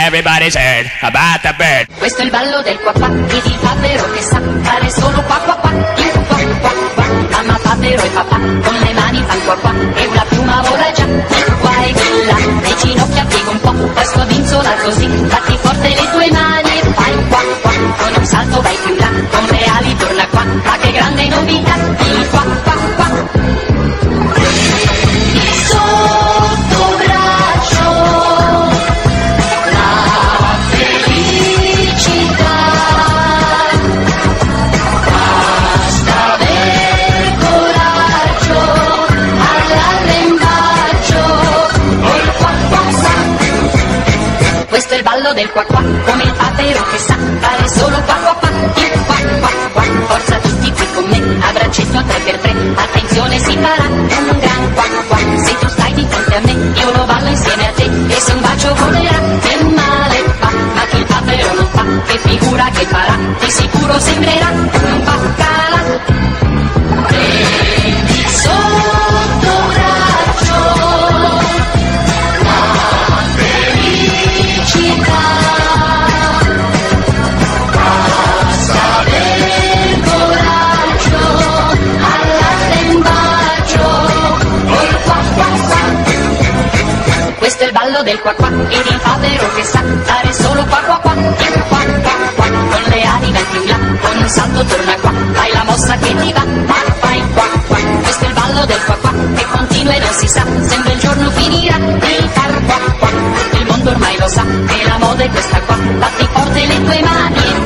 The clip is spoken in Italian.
everybody's heard about the bird. Questo è il ballo del qua qua, ed il papero che sa fare solo qua qua qua. Il qua qua qua, mamma papero e papà, con le mani fan qua qua, e una piuma vola già, di qua e di là, le ginocchia piega un po', poi scodinzola così, batti forte le tue mani e fai qua qua, con un salto vai più là, con le ali torna qua, ma che grande novità, il qua qua qua. Sotto braccio la felicità, basta aver coraggio all'arrembaggio, il qua qua qua. Questo è il ballo del qua qua, come il papero che sa fare solo qua qua qua, il qua qua qua. Forza tutti qui con me, a braccetto a 3x3, attenzione si farà un gran qua qua. Se tu stai di fronte a me, io lo ballo insieme a te, e se un bacio volerà, che male fa, ma che il papero non fa, che figura che farà, di sicuro sembrerà un baccalà. Prendi sotto braccio la felicità, basta aver coraggio all'arrembaggio, il qua qua qua. Questo è il ballo del qua qua, ed il papero che sa fare solo qua qua qua, il qua qua qua. Con le ali vai più là, con un salto torna qua, fai la mossa che ti va, ma fai qua qua. Questo è il ballo del qua qua, che continua e non si sa, sembra il giorno finirà, il far qua qua. Il mondo ormai lo sa, che la moda è questa qua, batti forte le tue mani e